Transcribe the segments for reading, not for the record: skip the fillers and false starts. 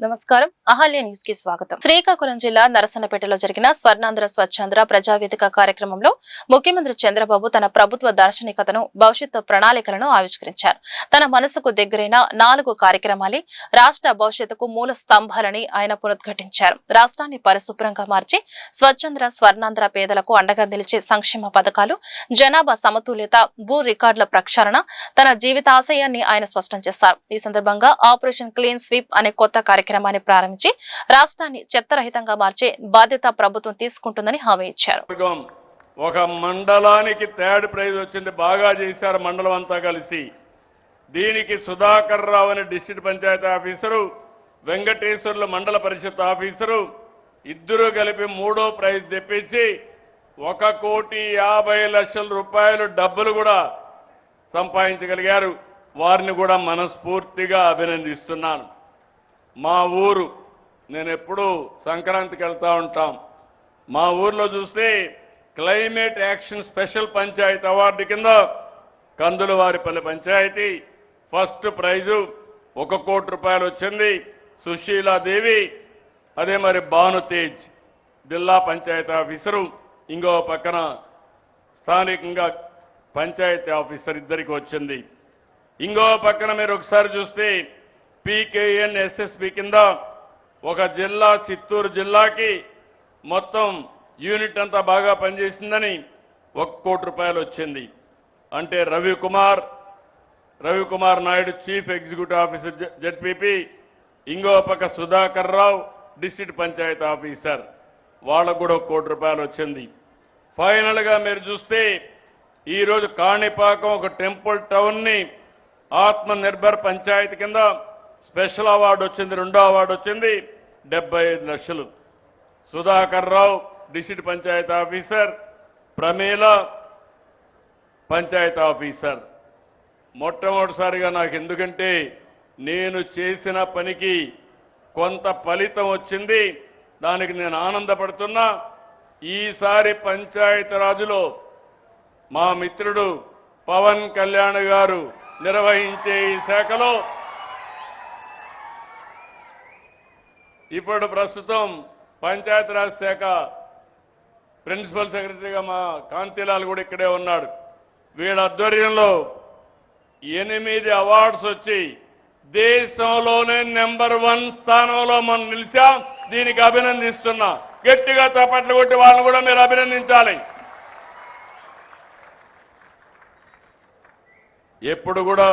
నమస్కారం. అహల్య న్యూస్ కి స్వాగతం. శ్రీకాకుళం జిల్లా నరసన్నపేటలో జరిగిన స్వర్ణాంధ్ర స్వచ్ఛాంధ్ర ప్రజావేదిక కార్యక్రమంలో ముఖ్యమంత్రి చంద్రబాబు తన ప్రభుత్వ దార్శనికతను, భవిష్యత్తు ప్రణాళికలను ఆవిష్కరించారు. తన మనసుకు దగ్గరైన 4 కార్యక్రమాలే రాష్ట్ర భవిష్యత్తుకు మూల స్తంభాలని ఆయన పునరుద్ఘాటించారు. రాష్ట్రాన్ని పరిశుభ్రంగా మార్చి స్వచ్ఛాంధ్ర, స్వర్ణాంధ్ర పేదలకు అండగా నిలిచే సంక్షేమ పథకాలు, జనాభా సమతుల్యత, భూ రికార్డుల ప్రక్షాళన తన జీవితాశయాన్ని ఆయన స్పష్టం చేశారు. ఈ సందర్భంగా ఆపరేషన్ క్లీన్ స్వీప్ అనే కొత్త కార్యక్రమాన్ని ప్రారంభించి రాష్ట్రాన్ని చెత్తరహితంగా మార్చే బాధ్యత ప్రభుత్వం తీసుకుంటుందని హామీ ఇచ్చారు. ఒక మండలానికి 3rd ప్రైజ్ వచ్చింది. బాగా చేశారు మండలం అంతా కలిసి. దీనికి సుధాకర్ రావు అనే డిస్ట్రిక్ట్ పంచాయతీ ఆఫీసరు, వెంకటేశ్వర్లు మండల పరిషత్ ఆఫీసరు ఇద్దరు కలిపి 3వ ప్రైజ్ తెప్పించి 1,50,00,000 రూపాయలు డబ్బులు కూడా సంపాదించగలిగారు. వారిని కూడా మనస్ఫూర్తిగా అభినందిస్తున్నాను. మా ఊరు, నేను ఎప్పుడూ సంక్రాంతికి వెళ్తా ఉంటాం. మా ఊర్లో చూస్తే climate action special panchayat award కింద కందులవారిపల్లి పంచాయతీ ఫస్ట్ ప్రైజు 1 కోటి రూపాయలు వచ్చింది. సుశీలాదేవి, అదే మరి భానుతేజ్ జిల్లా పంచాయతీ ఆఫీసరు, ఇంకో పక్కన స్థానికంగా పంచాయతీ ఆఫీసర్ ఇద్దరికి వచ్చింది. ఇంకో పక్కన మీరు ఒకసారి చూస్తే PKN SSB కింద ఒక జిల్లా, చిత్తూరు జిల్లాకి మొత్తం యూనిట్ అంతా బాగా పనిచేసిందని 1 కోటి రూపాయలు వచ్చింది. అంటే Ravikumar Naidu chief executive officer ZPP, ఇంకో పక్క సుధాకర్ రావు డిస్ట్రిక్ట్ పంచాయతీ ఆఫీసర్, వాళ్ళకు కూడా 1 కోటి రూపాయలు వచ్చింది. ఫైనల్ గా మీరు చూస్తే ఈరోజు కాణిపాకం ఒక టెంపుల్ టౌన్ ని ఆత్మ నిర్భర్ పంచాయతీ కింద స్పెషల్ అవార్డు వచ్చింది. 2వ అవార్డు వచ్చింది, 75 లక్షలు. Sudhakar Rao district panchayat officer, Pramila panchayat officer. మొట్టమొదటిసారిగా నాకు, ఎందుకంటే నేను చేసిన పనికి కొంత ఫలితం వచ్చింది, దానికి నేను ఆనందపడుతున్నా. ఈసారి పంచాయతీరాజులో మా మిత్రుడు పవన్ కళ్యాణ్ గారు నిర్వహించే ఈ శాఖలో ఇప్పుడు ప్రస్తుతం పంచాయతీరాజ్ శాఖ ప్రిన్సిపల్ సెక్రటరీగా మా కాంతిలాల్ కూడా ఇక్కడే ఉన్నాడు. వీళ్ళ ఆధ్వర్యంలో 8 అవార్డ్స్ వచ్చి దేశంలోనే నెంబర్ 1 స్థానంలో మనం నిలిచాం. దీనికి అభినందిస్తున్నా. గట్టిగా చప్పట్లు కొట్టి వాళ్ళని కూడా మీరు అభినందించాలి. ఎప్పుడు కూడా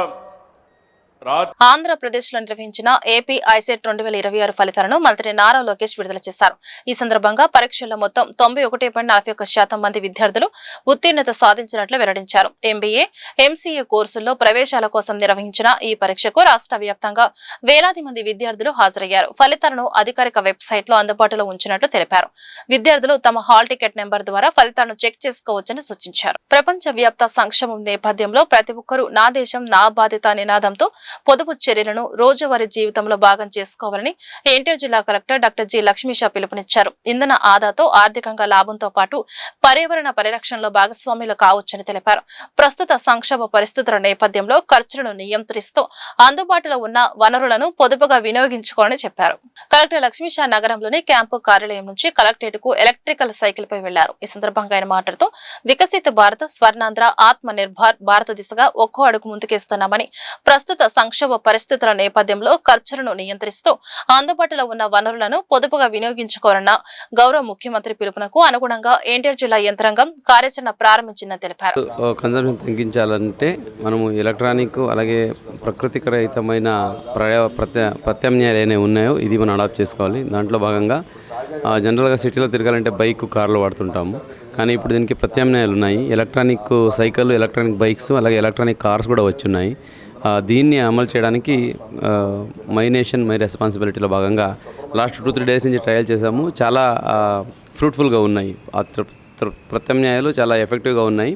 ఆంధ్రప్రదేశ్ లో నిర్వహించిన ఏపీ ఐసెట్ 2026 ఫలితాలను మంత్రి నారా లోకేష్ విడుదల చేశారు. ఈ సందర్భంగా పరీక్షల్లో మొత్తం 91.41% మంది విద్యార్థులు ఉత్తీర్ణత సాధించినట్లు వెల్లడించారు. MBA, MCA కోర్సుల్లో ప్రవేశాల కోసం నిర్వహించిన ఈ పరీక్షకు రాష్ట్ర వ్యాప్తంగా వేలాది మంది విద్యార్థులు హాజరయ్యారు. ఫలితాలను అధికారిక వెబ్సైట్ లో అందుబాటులో ఉంచినట్లు తెలిపారు. విద్యార్థులు తమ హాల్ టికెట్ నెంబర్ ద్వారా ఫలితాలను చెక్ చేసుకోవచ్చని సూచించారు. ప్రపంచ వ్యాప్త సంక్షేమం నేపథ్యంలో ప్రతి ఒక్కరూ నా దేశం నా బాధ్యత నినాదంతో పొదుపు చర్యలను రోజువారీ జీవితంలో భాగం చేసుకోవాలని ఎన్టీఆర్ జిల్లా కలెక్టర్ డాక్టర్ జి లక్ష్మీషా పిలుపునిచ్చారు. ఇంధన ఆదాతో ఆర్థికంగా లాభంతో పాటు పర్యావరణ పరిరక్షణలో భాగస్వాములు కావచ్చని తెలిపారు. ప్రస్తుత సంక్షోభ పరిస్థితుల నేపథ్యంలో ఖర్చులను నియంత్రిస్తూ అందుబాటులో ఉన్న వనరులను పొదుపుగా వినియోగించుకోవాలని చెప్పారు. కలెక్టర్ లక్ష్మీషా నగరంలోని క్యాంపు కార్యాలయం నుంచి కలెక్టరేట్ కు ఎలక్ట్రికల్ సైకిల్ పై వెళ్లారు. ఈ సందర్భంగా ఆయన మాట్లాడుతూ వికసిత భారత్, స్వర్ణాంధ్ర, ఆత్మ నిర్భర్ భారత దిశగా ఒక్కో అడుగు ముందుకేస్తున్నామని, ప్రస్తుత సంక్షోభ పరిస్థితుల నేపథ్యంలో ఖర్చులను నియంత్రిస్తూ అందుబాటులో ఉన్న వనరులను పొదుపుగా వినియోగించుకోవాలన్న గౌరవ ముఖ్యమంత్రి పిలుపునకు అనుగుణంగా ఎన్టీఆర్ జిల్లా యంత్రాంగం కార్యాచరణ ప్రారంభించిందని తెలిపారు. కన్సంప్షన్ తగ్గించాలంటే మనము ఎలక్ట్రానిక్, అలాగే ప్రకృతిక రహితమైన ప్రత్యామ్నాయాలు ఏమైనా ఉన్నాయో ఇది మనం అడాప్ట్ చేసుకోవాలి. దాంట్లో భాగంగా జనరల్గా సిటీలో తిరగాలంటే బైక్, కార్లు వాడుతుంటాము. కానీ ఇప్పుడు దీనికి ప్రత్యామ్నాయాలు ఉన్నాయి. ఎలక్ట్రానిక్ సైకిల్, ఎలక్ట్రానిక్ బైక్స్, అలాగే ఎలక్ట్రానిక్ కార్స్ కూడా వచ్చున్నాయి. దీన్ని అమలు చేయడానికి మై నేషన్ మై రెస్పాన్సిబిలిటీలో భాగంగా లాస్ట్ 2-3 డేస్ నుంచి ట్రయల్ చేశాము. చాలా ఫ్రూట్ఫుల్గా ఉన్నాయి. ప్రత్యామ్నాయాలు చాలా ఎఫెక్టివ్గా ఉన్నాయి.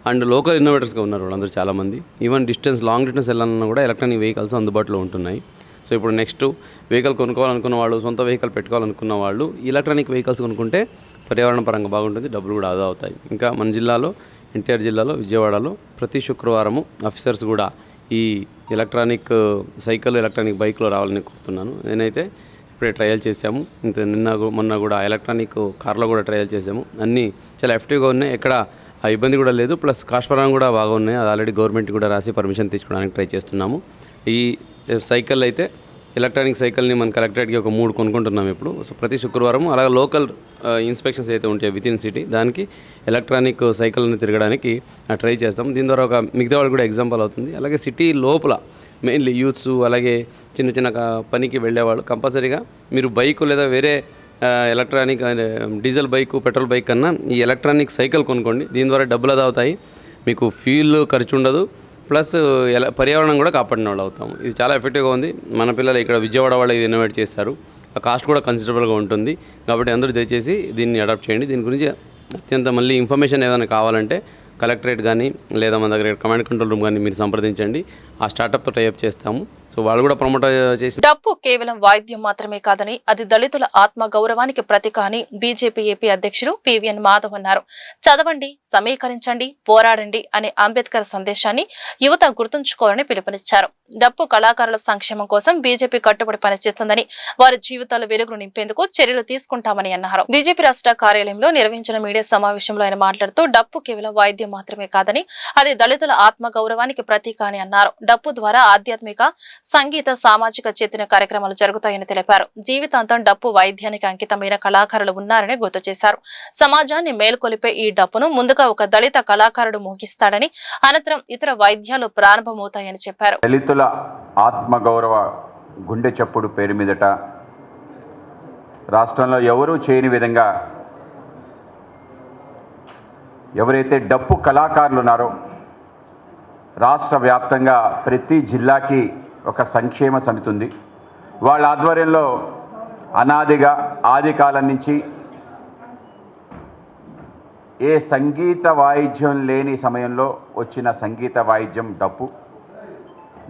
అండ్ లోకల్ ఇన్నోవేటర్స్గా ఉన్నారు వాళ్ళందరూ చాలామంది. ఈవెన్ లాంగ్ డిస్టెన్స్ వెళ్ళాలన్నా కూడా ఎలక్ట్రానిక్ వెహికల్స్ అందుబాటులో ఉంటున్నాయి. సో ఇప్పుడు నెక్స్ట్ వెహికల్ కొనుక్కోవాలనుకున్న వాళ్ళు, సొంత వెహికల్ పెట్టుకోవాలనుకున్న వాళ్ళు ఎలక్ట్రానిక్ వెహికల్స్ కొనుక్కుంటే పర్యావరణ పరంగా బాగుంటుంది, డబ్బులు కూడా ఆదా అవుతాయి. ఇంకా మన జిల్లాలో, ఎన్టీఆర్ జిల్లాలో, విజయవాడలో ప్రతి శుక్రవారము ఆఫీసర్స్ కూడా ఈ ఎలక్ట్రానిక్ సైకిల్, ఎలక్ట్రానిక్ బైక్లో రావాలని కోరుతున్నాను. నేనైతే ఇప్పుడే ట్రయల్ చేసాము. మొన్న కూడా ఎలక్ట్రానిక్ కార్లో కూడా ట్రయల్ చేసాము. అన్నీ చాలా ఎఫెక్టివ్గా ఉన్నాయి, ఎక్కడ ఆ ఇబ్బంది కూడా లేదు. ప్లస్ కాస్ట్ పరంగా కూడా బాగా ఉన్నాయి. అది ఆల్రెడీ గవర్నమెంట్ కూడా రాసి పర్మిషన్ తీసుకోవడానికి ట్రై చేస్తున్నాము. ఈ సైకిల్ అయితే ఎలక్ట్రానిక్ సైకిల్ని మన కలెక్టరేట్కి ఒక 3 కొనుక్కుంటున్నాం ఇప్పుడు. సో ప్రతి శుక్రవారం అలాగే లోకల్ ఇన్స్పెక్షన్స్ అయితే ఉంటాయి విత్ ఇన్ సిటీ, దానికి ఎలక్ట్రానిక్ సైకిల్ని తిరగడానికి ట్రై చేస్తాం. దీని ద్వారా ఒక మిగతా వాళ్ళు కూడా ఎగ్జాంపుల్ అవుతుంది. అలాగే సిటీ లోపల మెయిన్లీ యూత్స్ అలాగే చిన్న చిన్న పనికి వెళ్ళేవాళ్ళు కంపల్సరీగా మీరు బైక్ లేదా వేరే electronic diesel bike petrol bike కన్నా ఈ ఎలక్ట్రానిక్ సైకిల్ కొనుక్కోండి. దీని ద్వారా డబ్బులు అది అవుతాయి, మీకు ఫ్యూల్ ఖర్చు ఉండదు, ప్లస్ పర్యావరణం కూడా కాపాడిన వాళ్ళు అవుతాము. ఇది చాలా ఎఫెక్టివ్గా ఉంది. మన పిల్లలు ఇక్కడ విజయవాడ వాళ్ళు ఇది ఇన్నోవేట్ చేస్తారు. ఆ కాస్ట్ కూడా కన్సిడరబుల్గా ఉంటుంది. కాబట్టి అందరూ దయచేసి దీన్ని అడాప్ట్ చేయండి. దీని గురించి అత్యంత మళ్ళీ ఇన్ఫర్మేషన్ ఏదైనా కావాలంటే కలెక్టరేట్ కానీ లేదా మన దగ్గర కమాండ్ కంట్రోల్ రూమ్ కానీ మీరు సంప్రదించండి. ఆ స్టార్టప్తో టైఅప్ చేస్తాము. సో వాళ్ళు కూడా ప్రమోట్ చేసి డప్పు కేవలం వాయిద్యం మాత్రమే కాదని అది దళితుల ఆత్మ గౌరవానికి ప్రతీక అని బీజేపీ ఏపీ అధ్యక్షుడు పివిఎన్ మాధవ్ అన్నారు. చదవండి, సమీకరించండి, పోరాడండి అనే అంబేద్కర్ సందేశాన్ని యువత గుర్తుంచుకోవాలని పిలుపునిచ్చారు. డప్పు కళాకారుల సంక్షేమం కోసం బీజేపీ కట్టుబడి పనిచేస్తుందని, వారి జీవితాల వెలుగును నింపేందుకు చర్యలు తీసుకుంటామని అన్నారు. బీజేపీ రాష్ట్ర కార్యాలయంలో నిర్వహించిన మీడియా సమావేశంలో ఆయన మాట్లాడుతూ డప్పు కేవలం వాయిద్యం మాత్రమే కాదని అది దళితుల ఆత్మ గౌరవానికి ప్రతీక అని అన్నారు. డప్పు ద్వారా ఆధ్యాత్మిక, సంగీత, సామాజిక చైతన్య కార్యక్రమాలు జరుగుతాయని తెలిపారు. జీవితాంతం డప్పు వాయిద్యానికి అంకితమైన కళాకారులు ఉన్నారని గుర్తు చేశారు. సమాజాన్ని మేల్కొలిపే ఈ డప్పును ముందుగా ఒక దళిత కళాకారుడు మోగిస్తాడని, అనంతరం ఇతర వాయిద్యాలు ప్రారంభమవుతాయని చెప్పారు. దళితుల ఆత్మగౌరవ గుండె చప్పుడు పేరు మీదట రాష్ట్రంలో ఎవరూ చేయని విధంగా ఎవరైతే డప్పు కళాకారులు ఉన్నారో రాష్ట్ర వ్యాప్తంగా ప్రతి జిల్లాకి ఒక సంక్షేమ సమితి ఉంది. వాళ్ళ ఆధ్వర్యంలో అనాదిగా ఆది కాలం నుంచి ఏ సంగీత వాయిద్యం లేని సమయంలో వచ్చిన సంగీత వాయిద్యం డప్పు.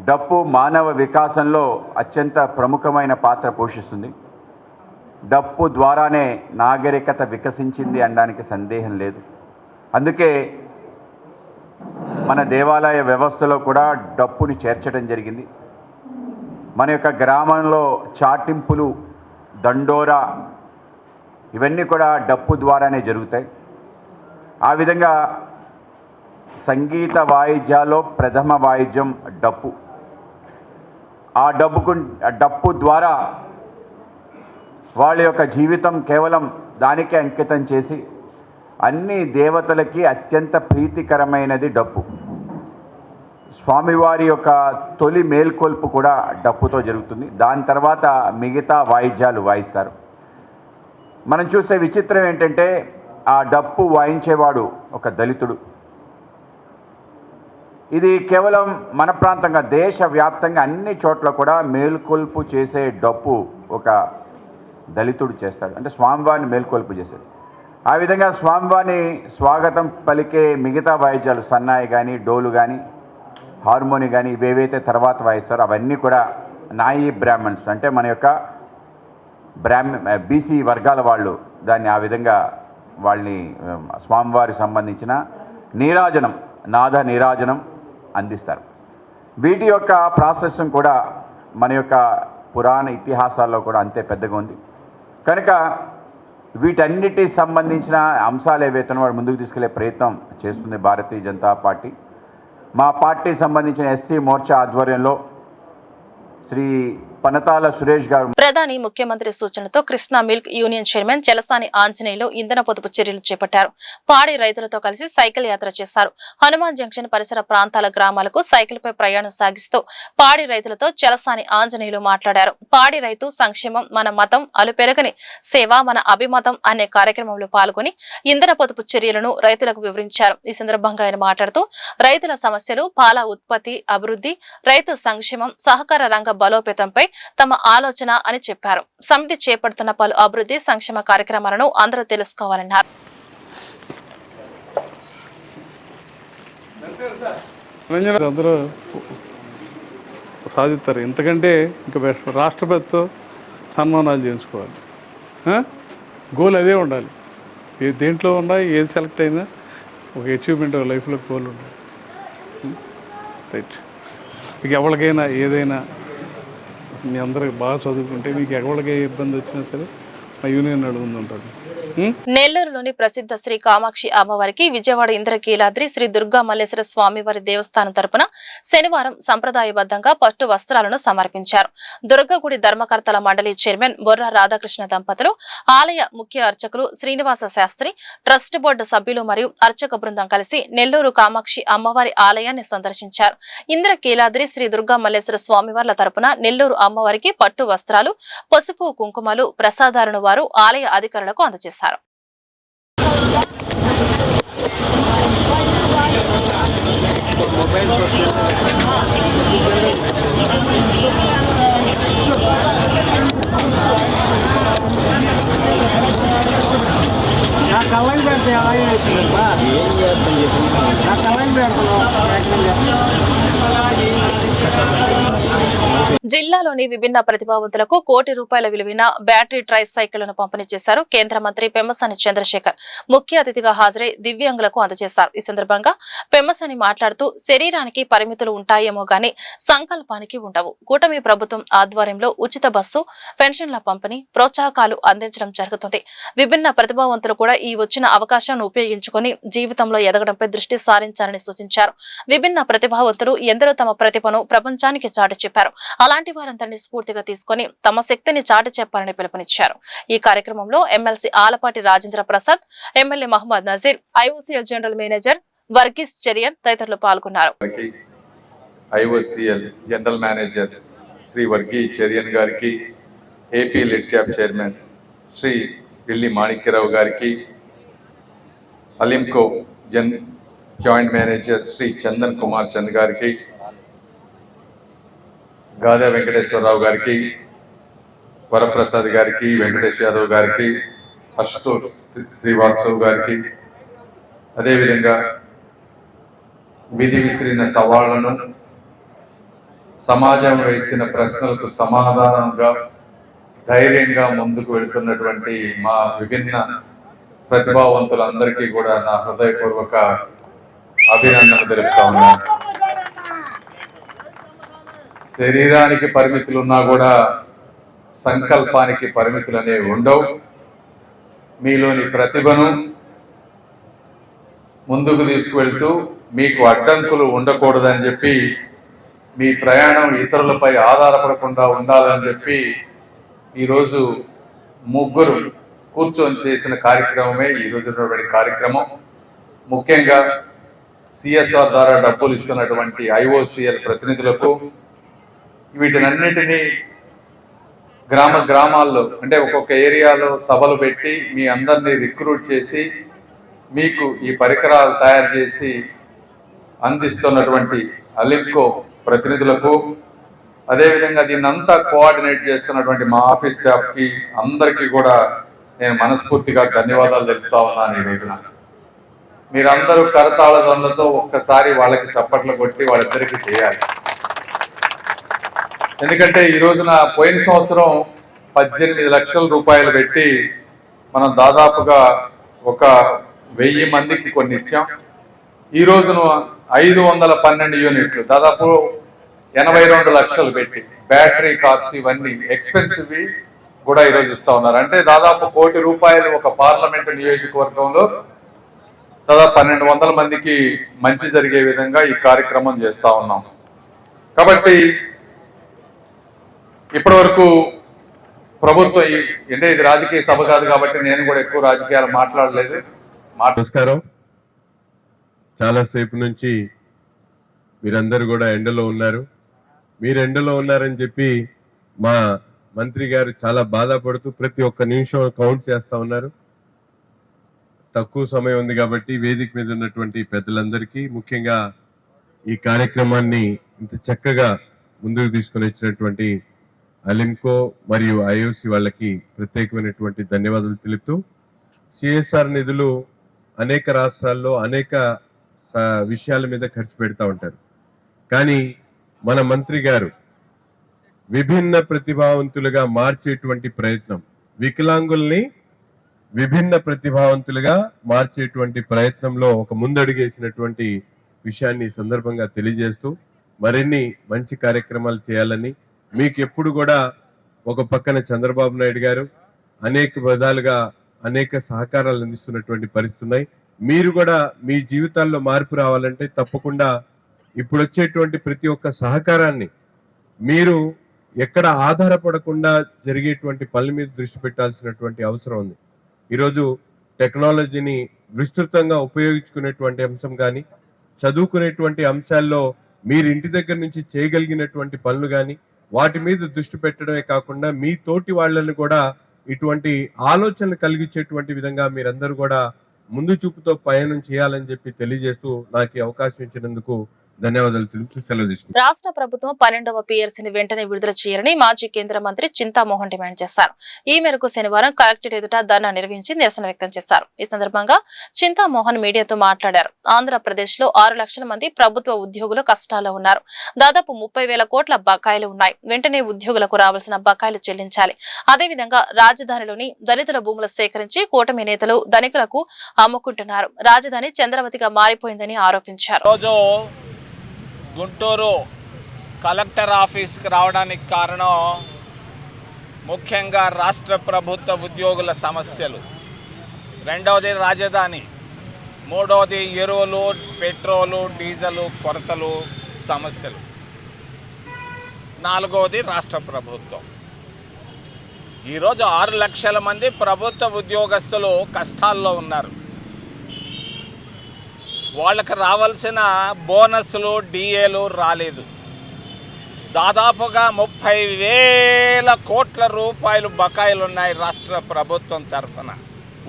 డప్పు మానవ వికాసంలో అత్యంత ప్రముఖమైన పాత్ర పోషిస్తుంది. డప్పు ద్వారానే నాగరికత వికసించింది అనడానికి సందేహం లేదు. అందుకే మన దేవాలయ వ్యవస్థలో కూడా డప్పుని చేర్చడం జరిగింది. మన యొక్క గ్రామంలో చాటింపులు, దండోరా ఇవన్నీ కూడా డప్పు ద్వారానే జరుగుతాయి. ఆ విధంగా సంగీత వాయిద్యాల్లో ప్రథమ వాయిద్యం డప్పు. ఆ డప్పు ద్వారా వాళ్ళ యొక్క జీవితం కేవలం దానికే అంకితం చేసి అన్ని దేవతలకి అత్యంత ప్రీతికరమైనది డప్పు. స్వామివారి యొక్క తొలి మేల్కొల్పు కూడా డప్పుతో జరుగుతుంది. దాని తర్వాత మిగతా వాయిద్యాలు వాయిస్తారు. మనం చూసే విచిత్రం ఏంటంటే ఆ డప్పు వాయించేవాడు ఒక దళితుడు. ఇది కేవలం మన ప్రాంతంగా దేశవ్యాప్తంగా అన్ని చోట్ల కూడా మేల్కొల్పు చేసే డప్పు ఒక దళితుడు చేస్తాడు, అంటే స్వామివారిని మేల్కొల్పు చేశాడు. ఆ విధంగా స్వామివారిని స్వాగతం పలికే మిగతా వాయిద్యాలు సన్నాయి కానీ, డోలు కానీ, హార్మోని కానీ ఇవేవైతే తర్వాత వాయిస్తారో అవన్నీ కూడా నాయి బ్రాహ్మణ్స్, అంటే మన యొక్క బీసీ వర్గాల వాళ్ళు దాన్ని ఆ విధంగా వాళ్ళని స్వామివారికి సంబంధించిన నీరాజనం, నాద నీరాజనం అందిస్తారు. వీటి యొక్క ప్రాసెస్ కూడా మన యొక్క పురాణ ఇతిహాసాల్లో కూడా అంతే పెద్దగా ఉంది. కనుక వీటన్నిటికి సంబంధించిన అంశాలు ఏవైతే వాడు ముందుకు తీసుకెళ్లే ప్రయత్నం చేస్తుంది భారతీయ జనతా పార్టీ. మా పార్టీ సంబంధించిన ఎస్సీ మోర్చా ఆధ్వర్యంలో శ్రీ పనతాల సురేష్ గారు ప్రధాని ముఖ్యమంత్రి సూచనలతో Krishna milk union chairman Chalasani Anjaneyulu ఇంధన పొదుపు చర్యలు చేపట్టారు. పాడి రైతులతో కలిసి సైకిల్ యాత్ర చేశారు. హనుమాన్ జంక్షన్ పరిసర ప్రాంతాల గ్రామాలకు సైకిల్ పై ప్రయాణం సాగిస్తూ పాడి రైతులతో చలసాని ఆంజనేయులు మాట్లాడారు. పాడి రైతు సంక్షేమం మన మతం, అలుపెరగని సేవ మన అభిమతం అనే కార్యక్రమంలో పాల్గొని ఇంధన పొదుపు చర్యలను రైతులకు వివరించారు. ఈ సందర్భంగా ఆయన మాట్లాడుతూ రైతుల సమస్యలు, పాల ఉత్పత్తి అభివృద్ధి, రైతు సంక్షేమం, సహకార రంగ బలోపేతంపై తమ ఆలోచన అని చెప్పారు. సమితి చేపడుతున్న పలు అభివృద్ధి సంక్షేమ కార్యక్రమాలను అందరూ తెలుసుకోవాలన్నారు. అందరూ సాధిస్తారు. ఎందుకంటే ఇంకా బెస్ట్ రాష్ట్రపతితో సన్మానాలు చేయించుకోవాలి. గోల్ అదే ఉండాలి. ఏ దేంట్లో ఉన్నా ఏది సెలెక్ట్ అయినా ఒక అచీవ్మెంట్ లైఫ్లో గోల్ ఉండాలి. రైట్. ఇక ఎవరికైనా ఏదైనా మీ అందరికి బాగా చదువుకుంటే మీకు ఎవరికి ఏ ఇబ్బంది వచ్చినా సరే మా యూనియన్ అడుగుతుంటుంది. నెల్లూరులోని ప్రసిద్ధ శ్రీ కామాక్షి అమ్మవారికి విజయవాడ ఇంద్రకీలాద్రి శ్రీ దుర్గా మల్లేశ్వర స్వామివారి దేవస్థానం తరపున శనివారం సంప్రదాయబద్ధంగా పట్టు వస్త్రాలను సమర్పించారు. దుర్గగుడి ధర్మకర్తల మండలి చైర్మన్ బొర్రా రాధాకృష్ణ దంపతులు, ఆలయ ముఖ్య అర్చకులు శ్రీనివాస శాస్త్రి, ట్రస్ట్ బోర్డు సభ్యులు మరియు అర్చక బృందం కలిసి నెల్లూరు కామాక్షి అమ్మవారి ఆలయాన్ని సందర్శించారు. ఇంద్రకీలాద్రి శ్రీ దుర్గా మల్లేశ్వర స్వామివార్ల తరపున నెల్లూరు అమ్మవారికి పట్టు వస్త్రాలు, పసుపు కుంకుమలు, ప్రసాదాలను వారు ఆలయ అధికారులకు అందజేశారు. కళ్ళని పెడితే అలాగే వేసిందమ్మా. నా కళ్ళని పెడుతున్నాం. జిల్లాలోని విభిన్న ప్రతిభావంతులకు ₹1 విలువైన బ్యాటరీ ట్రై సైకిళ్లను పంపిణీ చేశారు. కేంద్ర మంత్రి పెమ్మసాని చంద్రశేఖర్ ముఖ్య అతిథిగా హాజరై దివ్యాంగులకు అందజేశారు. ఈ సందర్భంగా పెమ్మసాని మాట్లాడుతూ శరీరానికి పరిమితులు ఉంటాయేమో గాని సంకల్పానికి ఉండవు. కూటమి ప్రభుత్వం ఆధ్వర్యంలో ఉచిత బస్సు, పెన్షన్ల పంపిణీ, ప్రోత్సాహకాలు అందించడం జరుగుతుంది. విభిన్న ప్రతిభావంతులు కూడా ఈ వచ్చిన అవకాశాన్ని ఉపయోగించుకుని జీవితంలో ఎదగడంపై దృష్టి సారించాలని సూచించారు. విభిన్న ప్రతిభావంతులు ఎందరో తమ ప్రతిభను ప్రపంచానికి చాటి చెప్పారు. అలాంటి వారందరినీ స్ఫూర్తిగా తీసుకుని తమ శక్తిని చాటి చెప్పాలని పిలుపునిచ్చారు. ఈ కార్యక్రమంలో MLC Alapati Rajendra Prasad, MLA Mohammed Nazeer, IOCL general manager Varghese Cherian తదితరులు పాల్గొన్నారు. IOCL general manager Shri Varghese Cherian గారికి, AP LIDCAP chairman Shri Delhi Manikyarao గారికి, అలింకో జాయింట్ మేనేజర్ శ్రీ చందన్ కుమార్ చంద్ గారికి, గాదా వెంకటేశ్వరరావు గారికి, వరప్రసాద్ గారికి, వెంకటేష్ యాదవ్ గారికి, అశుతోష్ శ్రీవాత్సవ్ గారికి, అదేవిధంగా విధి విసిరిన సవాళ్లను, సమాజం వేసిన ప్రశ్నలకు సమాధానంగా ధైర్యంగా ముందుకు వెళుతున్నటువంటి మా విభిన్న ప్రతిభావంతులందరికీ కూడా నా హృదయపూర్వక అభినందన తెలుపుతా ఉన్నాను. శరీరానికి పరిమితులు ఉన్నా కూడా సంకల్పానికి పరిమితులు అనేవి ఉండవు. మీలోని ప్రతిభను ముందుకు తీసుకువెళ్తూ మీకు అడ్డంకులు ఉండకూడదని చెప్పి, మీ ప్రయాణం ఇతరులపై ఆధారపడకుండా ఉండాలని చెప్పి ఈరోజు ముగ్గురు కూర్చొని చేసిన కార్యక్రమమే ఈరోజు కార్యక్రమం. ముఖ్యంగా సిఎస్ఆర్ ద్వారా డబ్బులు ఇస్తున్నటువంటి ఐఓసీఎల్ ప్రతినిధులకు, వీటినన్నిటినీ గ్రామాల్లో అంటే ఒక్కొక్క ఏరియాలో సభలు పెట్టి మీ అందరినీ రిక్రూట్ చేసి మీకు ఈ పరికరాలు తయారు చేసి అందిస్తున్నటువంటి అలింకో ప్రతినిధులకు, అదేవిధంగా దీన్నంతా కోఆర్డినేట్ చేస్తున్నటువంటి మా ఆఫీస్ స్టాఫ్కి అందరికీ కూడా నేను మనస్ఫూర్తిగా ధన్యవాదాలు తెలుపుతా ఉన్నాను. ఈ రోజున మీరందరూ కరతాళ ధ్వనులతో ఒక్కసారి వాళ్ళకి చప్పట్లు కొట్టి వాళ్ళిద్దరికీ చేయాలి. ఎందుకంటే ఈ రోజున పోయిన సంవత్సరం 18 లక్షల రూపాయలు పెట్టి మనం దాదాపుగా ఒక 1000 మందికి కొన్ని ఇచ్చాం. ఈ రోజున 512 యూనిట్లు, దాదాపు 82 లక్షలు పెట్టి బ్యాటరీ కార్స్ ఇవన్నీ ఎక్స్పెన్సివ్ కూడా ఈరోజు ఇస్తా ఉన్నారు. అంటే దాదాపు ₹1 ఒక పార్లమెంటు నియోజకవర్గంలో దాదాపు 1200 మందికి మంచి జరిగే విధంగా ఈ కార్యక్రమం చేస్తా ఉన్నాం. కాబట్టి ఇప్పటి వరకు ప్రభుత్వం అంటే ఇది రాజకీయ సభ కాదు కాబట్టి నేను కూడా ఎక్కువ రాజకీయాలు మాట్లాడలేదు. నమస్కారం. చాలాసేపు నుంచి మీరందరూ కూడా ఎండలో ఉన్నారు. మీరు ఎండలో ఉన్నారని చెప్పి మా మంత్రి గారు చాలా బాధపడుతూ ప్రతి ఒక్క నిమిషం కౌంట్ చేస్తా ఉన్నారు. తక్కువ సమయం ఉంది కాబట్టి వేదిక మీద ఉన్నటువంటి పెద్దలందరికీ, ముఖ్యంగా ఈ కార్యక్రమాన్ని ఇంత చక్కగా ముందుకు తీసుకుని వచ్చినటువంటి అలింకో మరియు ఐఓసి వాళ్ళకి ప్రత్యేకమైనటువంటి ధన్యవాదాలు తెలుపుతూ, సిఎస్ఆర్ నిధులు అనేక రాష్ట్రాల్లో అనేక విషయాల మీద ఖర్చు పెడతా ఉంటారు. కానీ మన మంత్రి గారు విభిన్న ప్రతిభావంతులుగా మార్చేటువంటి ప్రయత్నం, వికలాంగుల్ని విభిన్న ప్రతిభావంతులుగా మార్చేటువంటి ప్రయత్నంలో ఒక ముందడుగేసినటువంటి విషయాన్ని సందర్భంగా తెలియజేస్తూ మరిన్ని మంచి కార్యక్రమాలు చేయాలని, మీకు ఎప్పుడు కూడా ఒక పక్కన చంద్రబాబు నాయుడు గారు అనేక విధాలుగా అనేక సహకారాలు అందిస్తున్నటువంటి పరిస్థితి ఉన్నాయి. మీరు కూడా మీ జీవితాల్లో మార్పు రావాలంటే తప్పకుండా ఇప్పుడు వచ్చేటువంటి ప్రతి ఒక్క సహకారాన్ని మీరు ఎక్కడ ఆధారపడకుండా జరిగేటువంటి పనుల మీద దృష్టి పెట్టాల్సినటువంటి అవసరం ఉంది. ఈరోజు టెక్నాలజీని విస్తృతంగా ఉపయోగించుకునేటువంటి అంశం కానీ, చదువుకునేటువంటి అంశాల్లో మీరు ఇంటి దగ్గర నుంచి చేయగలిగినటువంటి పనులు కానీ వాటి మీద దృష్టి పెట్టడమే కాకుండా మీ తోటి వాళ్ళని కూడా ఇటువంటి ఆలోచనలు కలిగించేటువంటి విధంగా మీరందరూ కూడా ముందు చూపుతో పయనం చేయాలని చెప్పి తెలియజేస్తూ నాకు ఈ అవకాశం ఇచ్చినందుకు ధన్యవాదాలు తెలుపుతూ సెలవు తీసుకుంటాను. రాష్ట్ర ప్రభుత్వం 12వ PRCని వెంటనే విడుదల చేయాలని మాజీ కేంద్ర మంత్రి చింతామోహన్ డిమాండ్ చేశారు. ఈ మేరకు శనివారం కలెక్టరేట్ ఎదుట ధర్నా నిర్వహించి నిరసన వ్యక్తం చేశారు. ఈ సందర్భంగా చింతామోహన్ మీడియాతో మాట్లాడారు. ఆంధ్రప్రదేశ్ లో 6 లక్షల మంది ప్రభుత్వ ఉద్యోగులు కష్టాల్లో ఉన్నారు. దాదాపు 30,000 కోట్ల బకాయిలు ఉన్నాయి. వెంటనే ఉద్యోగులకు రావాల్సిన బకాయిలు చెల్లించాలి. అదేవిధంగా రాజధానిలోని దళితుల భూములు సేకరించి కూటమి నేతలు ధనికులకు అమ్ముకుంటున్నారు. రాజధాని చంద్రవతిగా మారిపోయిందని ఆరోపించారు. గుంటూరు కలెక్టర్ ఆఫీస్కి రావడానికి కారణం ముఖ్యంగా రాష్ట్ర ప్రభుత్వ ఉద్యోగుల సమస్యలు, రెండవది రాజధాని, మూడవది ఎరువులు, పెట్రోలు, డీజిల్ కొరతలు సమస్యలు, నాలుగవది రాష్ట్ర ప్రభుత్వం. ఈరోజు 6 లక్షల మంది ప్రభుత్వ ఉద్యోగస్తులు కష్టాల్లో ఉన్నారు. వాళ్ళకి రావాల్సిన బోనస్లు, డిఏలు రాలేదు. దాదాపుగా 30,000 కోట్ల రూపాయలు బకాయిలు ఉన్నాయి రాష్ట్ర ప్రభుత్వం తరఫున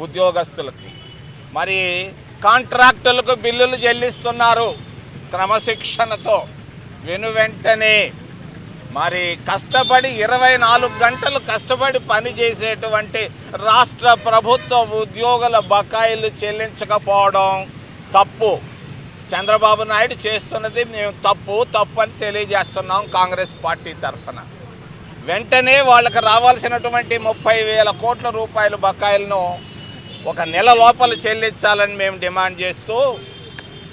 ఉద్యోగస్తులకి. మరి కాంట్రాక్టులకు బిల్లులు చెల్లిస్తున్నారు క్రమశిక్షణతో, వెంటనే. మరి కష్టపడి 24 గంటలు కష్టపడి పనిచేసేటువంటి రాష్ట్ర ప్రభుత్వ ఉద్యోగుల బకాయిలు చెల్లించకపోవడం తప్పు. చంద్రబాబు నాయుడు చేస్తున్నది మేము తప్పు అని తెలియజేస్తున్నాం కాంగ్రెస్ పార్టీ తరఫున. వెంటనే వాళ్ళకి రావాల్సినటువంటి 30,000 కోట్ల రూపాయల బకాయిలను 1 నెల లోపల చెల్లించాలని మేము డిమాండ్ చేస్తూ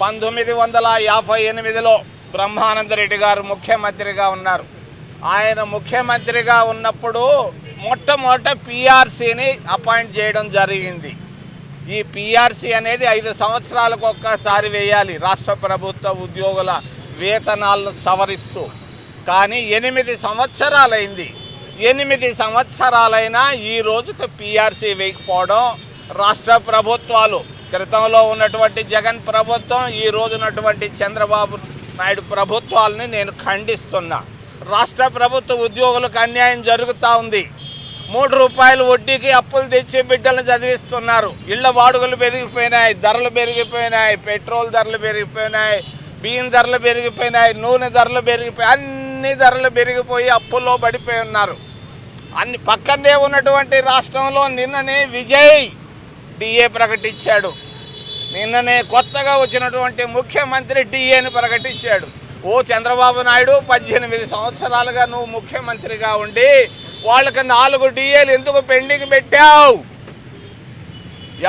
1958లో బ్రహ్మానందరెడ్డి గారు ముఖ్యమంత్రిగా ఉన్నారు. ఆయన ముఖ్యమంత్రిగా ఉన్నప్పుడు మొట్టమొదట PRCని అపాయింట్ చేయడం జరిగింది. ఈ PRC అనేది 5 సంవత్సరాలకు ఒక్కసారి వేయాలి రాష్ట్ర ప్రభుత్వ ఉద్యోగుల వేతనాలను సవరిస్తూ. కానీ 8 సంవత్సరాలైంది. 8 సంవత్సరాలైనా ఈ రోజుకి PRC వేయకపోవడం రాష్ట్ర ప్రభుత్వాలు, క్రితంలో ఉన్నటువంటి జగన్ ప్రభుత్వం, ఈ రోజు ఉన్నటువంటి చంద్రబాబు నాయుడు ప్రభుత్వాలని నేను ఖండిస్తున్నా. రాష్ట్ర ప్రభుత్వ ఉద్యోగులకు అన్యాయం జరుగుతూ ఉంది. 3 రూపాయలు వడ్డీకి అప్పులు తెచ్చి బిడ్డలను చదివిస్తున్నారు. ఇళ్ల వాడుకలు పెరిగిపోయినాయి, ధరలు పెరిగిపోయినాయి, పెట్రోల్ ధరలు పెరిగిపోయినాయి, బియ్యం ధరలు పెరిగిపోయినాయి, నూనె ధరలు పెరిగిపోయి అన్ని ధరలు పెరిగిపోయి అప్పుల్లో పడిపోయి ఉన్నారు. పక్కనే ఉన్నటువంటి రాష్ట్రంలో నిన్ననే విజయ్ డిఏ ప్రకటించాడు. నిన్ననే కొత్తగా వచ్చినటువంటి ముఖ్యమంత్రి డిఏని ప్రకటించాడు. ఓ చంద్రబాబు నాయుడు, 18 సంవత్సరాలుగా నువ్వు ముఖ్యమంత్రిగా ఉండి వాళ్ళకి 4 డిఏలు ఎందుకు పెండింగ్ పెట్టావు?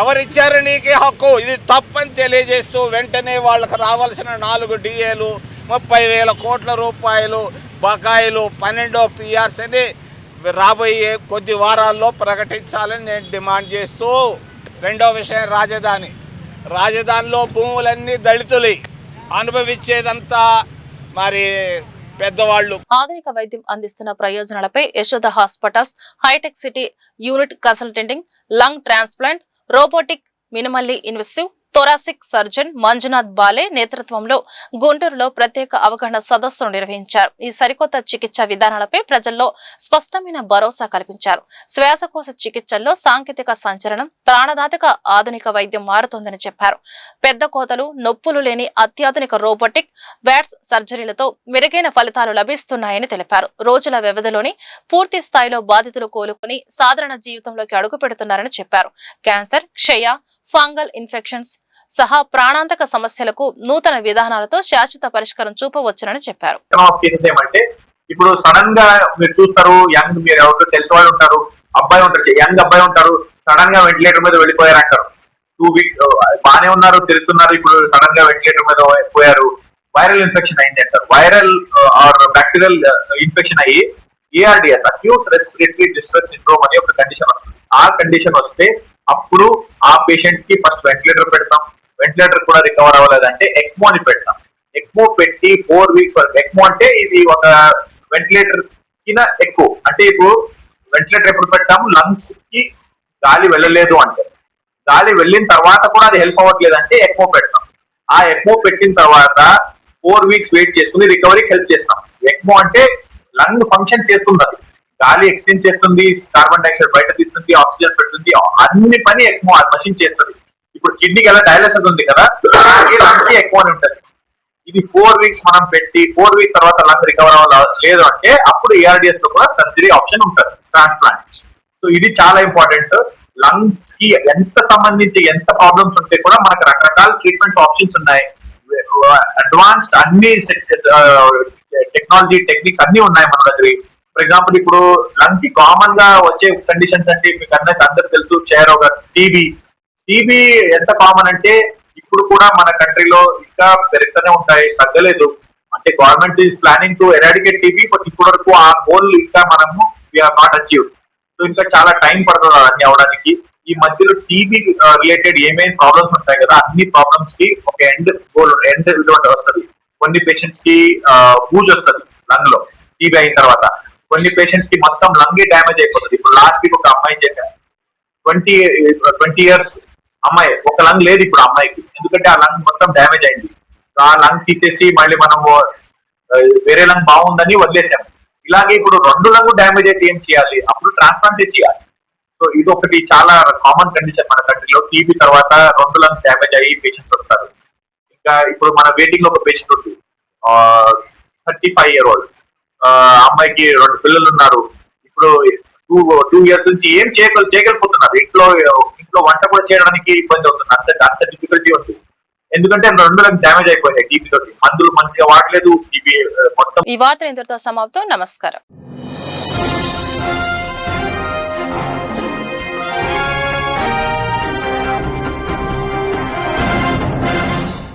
ఎవరిచ్చారు నీకు హక్కు? ఇది తప్పని తెలియజేస్తూ వెంటనే వాళ్ళకి రావాల్సిన 4 డిఏలు, 30,000 కోట్ల రూపాయలు బకాయిలు, 12వ PRCని రాబోయే కొద్ది వారాల్లో ప్రకటించాలని నేను డిమాండ్ చేస్తూ, రెండో విషయం రాజధానిలో భూములన్నీ దళితులు అనుభవించేదంతా మరి పెద్దవాళ్ళు. ఆధునిక వైద్యం అందిస్తున్న ప్రయోజనాలపై Yashoda hospitals, hitech city unit consulting, lung transplant, robotic, minimally invasive, thoracic surgeon Manjunath Bale నేతృత్వంలో గుంటూరులో ప్రత్యేక అవగాహన సదస్సును నిర్వహించారు. ఈ సరికొత్త చికిత్స విధానాలపై ప్రజల్లో స్పష్టమైన భరోసా కల్పించారు. శ్వాసకోశ చికిత్సల్లో సాంకేతిక సంచలనం, ప్రాణదాతక ఆధునిక వైద్యం మారుతోందని చెప్పారు. పెద్ద కోతలు, నొప్పులు లేని అత్యాధునిక రోబోటిక్ వ్యాట్స్ సర్జరీలతో మెరుగైన ఫలితాలు లభిస్తున్నాయని తెలిపారు. రోజుల వ్యవధిలోని పూర్తి స్థాయిలో బాధితులు కోలుకుని సాధారణ జీవితంలోకి అడుగు పెడుతున్నారని చెప్పారు. క్యాన్సర్, క్షయ, ఫంగల్ ఇన్ఫెక్షన్స్ సహా ప్రాణాంతక సమస్యలకు నూతన విధానాలతో శాశ్వత పరిష్కారం చూపవచ్చునని చెప్పారు. ఇప్పుడు సడన్ గా మీరు చూస్తారు, యంగ్ మీరు ఎవరితో తెలిసి వాళ్ళు ఉంటారు, అబ్బాయి ఉంటారు, యంగ్ అబ్బాయి ఉంటారు, సడన్ గా వెంటిలేటర్ మీద వెళ్ళిపోయారు అంటారు. 2 వీక్స్ బాగానే ఉన్నారు, తిరుగుతున్నారు, ఇప్పుడు సడన్ గా వెంటిలేటర్ మీద పోయారు, వైరల్ ఇన్ఫెక్షన్ అయింది అంటారు. వైరల్ ఆర్ బ్యాక్టీరియల్ ఇన్ఫెక్షన్ అయ్యి ARDS, acute respiratory distress syndrome అనే ఒక కండిషన్ వస్తుంది. ఆ కండిషన్ వస్తే అప్పుడు ఆ పేషెంట్ కి ఫస్ట్ వెంటిలేటర్ పెడతాం. వెంటిలేటర్ కూడా రికవర్ అవ్వలేదంటే ఎక్మోని పెడతాం. ఎక్మో పెట్టి 4 weeks వరకు. ఎక్మో అంటే ఇది ఒక వెంటిలేటర్ కింద ఎక్కువ, అంటే ఇప్పుడు వెంటిలేటర్ ఎప్పుడు పెట్టాము, లంగ్స్ కి గాలి వెళ్ళలేదు అంటే, గాలి వెళ్ళిన తర్వాత కూడా అది హెల్ప్ అవ్వట్లేదు అంటే ఎక్మో పెడతాం. ఆ ఎక్మో పెట్టిన తర్వాత 4 weeks వెయిట్ చేసుకుని రికవరీకి హెల్ప్ చేస్తాం. ఎక్మో అంటే లంగ్ ఫంక్షన్ చేస్తుంది, అది గాలి ఎక్స్చేంజ్ చేస్తుంది, కార్బన్ డైఆక్సైడ్ బయట తీస్తుంది, ఆక్సిజన్ పెడుతుంది, అన్ని పని ఎక్మో మషిన్ చేస్తుంది. ఇప్పుడు కిడ్నీకి ఎలా డయాలసిస్ ఉంది కదా, లంగ్ కి ఎక్కువ ఉంటుంది. ఇది 4 weeks మనం పెట్టి 4 weeks తర్వాత లంగ్ రికవర్ అవ్వలేదు అంటే అప్పుడు ARDS లో కూడా సర్జరీ ఆప్షన్ ఉంటుంది, ట్రాన్స్ప్లాంట్. సో ఇది చాలా ఇంపార్టెంట్. లంగ్స్ కి ఎంత సంబంధించి ఎంత ప్రాబ్లమ్స్ ఉంటే కూడా మనకు రకరకాల ట్రీట్మెంట్స్ ఆప్షన్స్ ఉన్నాయి. అడ్వాన్స్డ్ అన్ని టెక్నాలజీ టెక్నిక్స్ అన్ని ఉన్నాయి మన దగ్గర. ఫర్ ఎగ్జాంపుల్ ఇప్పుడు లంగ్ కి కామన్ గా వచ్చే కండిషన్స్ అంటే మీకు అందరికి తెలుసు, క్షయరోగ, టీబీ ఎంత కామన్ అంటే ఇప్పుడు కూడా మన కంట్రీలో ఇంకా పెరుగుతూనే ఉంటాయి, తగ్గలేదు. అంటే government is planning to eradicate TB, but ఇప్పటి వరకు ఆ గోల్ ఇంకా మనము వీఆర్ నాట్ అచీవ్. సో ఇంకా చాలా టైం పడుతుంది అన్ని అవడానికి. ఈ మధ్యలో టీబీ రిలేటెడ్ ఏమేమి ప్రాబ్లమ్స్ ఉంటాయి కదా, అన్ని ప్రాబ్లమ్స్ కి ఒక ఎండ్ గోల్ వస్తుంది. కొన్ని పేషెంట్స్ కి బూజ్ వస్తుంది లంగ్ లో టీబీ అయిన తర్వాత, కొన్ని పేషెంట్స్ కి మొత్తం లంగే డ్యామేజ్ అయిపోతుంది. ఇప్పుడు లాస్ట్ వీక్ ఒక అమ్మాయి చేశాను, 20 years అమ్మాయి, ఒక లంగ్ లేదు ఇప్పుడు అమ్మాయికి, ఎందుకంటే ఆ లంగ్ మొత్తం డ్యామేజ్ అయింది. ఆ లంగ్ తీసేసి మళ్ళీ మనము వేరే లంగ్ బాగుందని వదిలేసాము. ఇలాగే ఇప్పుడు 2 లంగ్ డ్యామేజ్ అయితే ఏం చేయాలి, అప్పుడు ట్రాన్స్ప్లాంట్ చేయాలి. సో ఇది ఒకటి చాలా కామన్ కండిషన్ మన కంట్రీలో. టీబీ తర్వాత 2 లంగ్స్ డ్యామేజ్ అయ్యి పేషెంట్స్ వస్తారు. ఇంకా ఇప్పుడు మన వెయిటింగ్ లో ఒక పేషెంట్ ఉంది, 35 year old అమ్మాయికి 2 పిల్లలు ఉన్నారు. ఇప్పుడు 2 years నుంచి ఏం చేయగలిపోతున్నారు, ఇంట్లో వంట కూడా చేయడానికి ఇబ్బంది అవుతుంది, అంత డిఫికల్టీ ఉంది. ఎందుకంటే 2 లంగ్స్ డ్యామేజ్ అయిపోయినాయి టీబీ తోటి, మందులు మంచిగా వాడలేదు, టీబీ మొత్తం. ఈ వార్త ఇంతటితో సమాప్తం. నమస్కారం.